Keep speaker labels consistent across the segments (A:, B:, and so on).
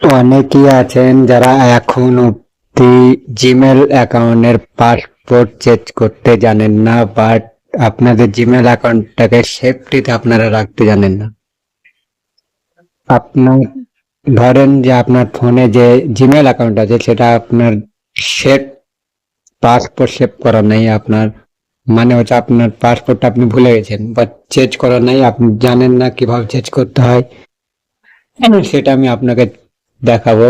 A: অনেকেই আছেন যারা এখন অব্দি জিমেল অ্যাকাউন্টের পাসওয়ার্ড চেঞ্জ করতে জানেন না, বাট আপনাদের জিমেল অ্যাকাউন্টটাকে সেফটিতে আপনারা রাখতে জানেন না। আপনার ধরেন যে আপনার ফোনে যে জিমেল অ্যাকাউন্ট আছে সেটা আপনার সেভ পাসওয়ার্ড সেভ করা নেই, আপনার মানে হচ্ছে আপনার পাসওয়ার্ডটা আপনি ভুলে গেছেন বা চেঞ্জ করা নেই, আপনি জানেন না কিভাবে চেঞ্জ করতে হয়। সেটা আমি আপনাকে দেখাবো।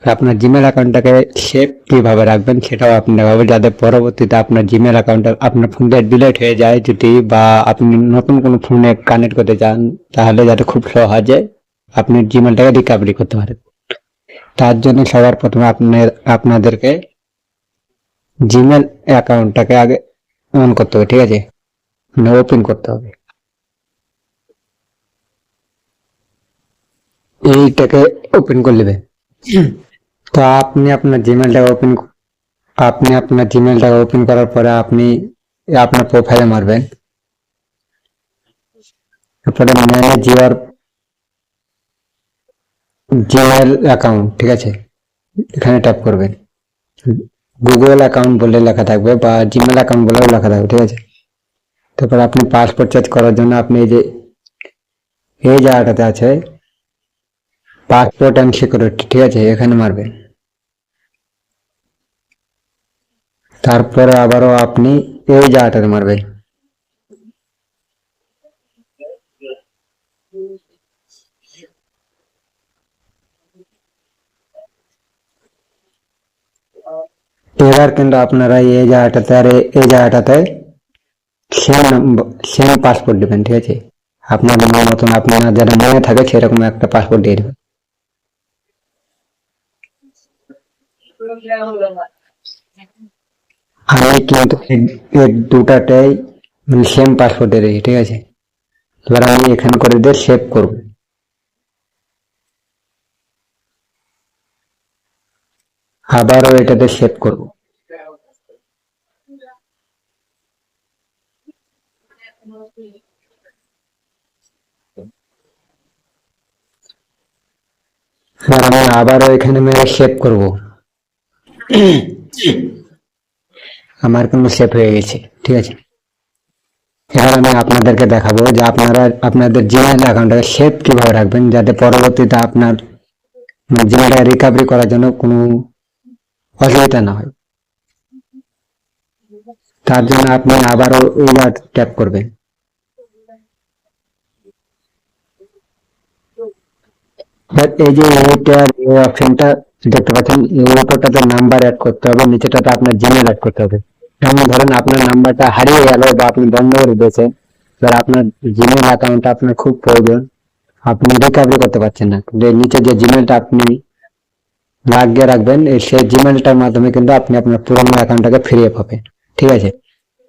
A: আপনার জিমেল অ্যাকাউন্টটাকে সেভ কিভাবে রাখবেন সেটাও আপনি দেখাবো, যাতে পরবর্তীতে আপনার জিমেল অ্যাকাউন্টটা আপনার ফোন থেকে ডিলিট হয়ে যায় যদি, বা আপনি নতুন কোনো ফোনে কানেক্ট করতে চান, তাহলে যাতে খুব সহজে আপনি জিমেলটাকে রিকভারি করতে পারেন। তার জন্য সবার প্রথমে আপনাদেরকে জিমেল অ্যাকাউন্টটাকে আগে অন করতে হবে, ঠিক আছে, মানে ওপেন করতে হবে। এইটাকে ওপেন করে নেবেন। তো আপনি আপনার জিমেলটাকে ওপেন করার পরে আপনি আপনার প্রোফাইলে মারবেন, তারপরে ম্যানেজ ইউর জিমেল অ্যাকাউন্ট, ঠিক আছে, এখানে ট্যাপ করবেন। গুগল অ্যাকাউন্ট বলে লেখা থাকবে বা জিমেল অ্যাকাউন্ট বলেও লেখা থাকবে, ঠিক আছে। তারপর আপনি পাসপোর্ট চেঞ্জ করার জন্য আপনি এই জায়গাটাতে আছে পাসপোর্ট অ্যান্ড সিকিউরিটি, ঠিক আছে, এখানে মারবেন। তারপরে আবারও আপনি এই জায়গাটাতে মারবেন। এবার কিন্তু আপনারা এই জায়গাটাতে আর এই জায়গাটাতে সেম পাসপোর্ট দেবেন, ঠিক আছে। আপনাদের মতন আপনার যেটা মনে থাকে সেরকম একটা পাসপোর্ট দিয়ে দেবেন। আমি কিন্তু এর দুটাটাই সেম পাসপোর্ট দিয়ে দিই, ঠিক আছে। এবার আমি এখানে করে দিয়ে সেভ করব। আবারও এটাতে সেভ করব। এবার আমি আবারও এখানে মেরে সেভ করব। আমার কিন্তু সেভ হয়ে গেছে, ঠিক আছে। এবার আমি আপনাদেরকে দেখাবো যে আপনারা আপনাদের জিমেল অ্যাকাউন্টটাকে সেভ কিভাবে রাখবেন, যাতে পরবর্তীতে আপনার জিমেলটা রিকভারি করার জন্য কোনো অসুবিধা না হয়। তার জন্য আপনি আবারও ওই ট্যাপ করবেন। এই যে এইটার এই অপশনটা দেখতে পাচ্ছেন, এই উপরটাতে নাম্বার অ্যাড করতে হবে, নিচেটাতে আপনার জিমেল অ্যাড করতে হবে। যেমন ধরেন আপনার নাম্বারটা হারিয়ে গেল বা আপনি বন্ধ করে দিয়েছেন, এবার আপনার জিমেল অ্যাকাউন্টটা আপনার খুব প্রয়োজন, আপনি রিকভারি করতে পারছেন না, যে নিচে যে জিমেলটা আপনি লাগিয়ে রাখবেন সেই জিমেলটার মাধ্যমে কিন্তু আপনি আপনার পুরোনো অ্যাকাউন্টটাকে ফিরিয়ে পাবেন, ঠিক আছে।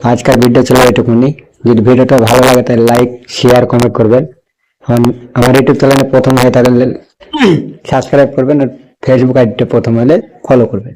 A: আজকের ভিডিও ছিল এটুকুনি। যদি ভিডিওটা ভালো লাগে তাহলে লাইক শেয়ার কমেন্ট করবেন। আমার ইউটিউব চ্যানেলে প্রথম হয়ে থাকলে সাবস্ক্রাইব করবেন, আর ফেসবুক আইডিটা প্রথম হলে ফলো করবেন।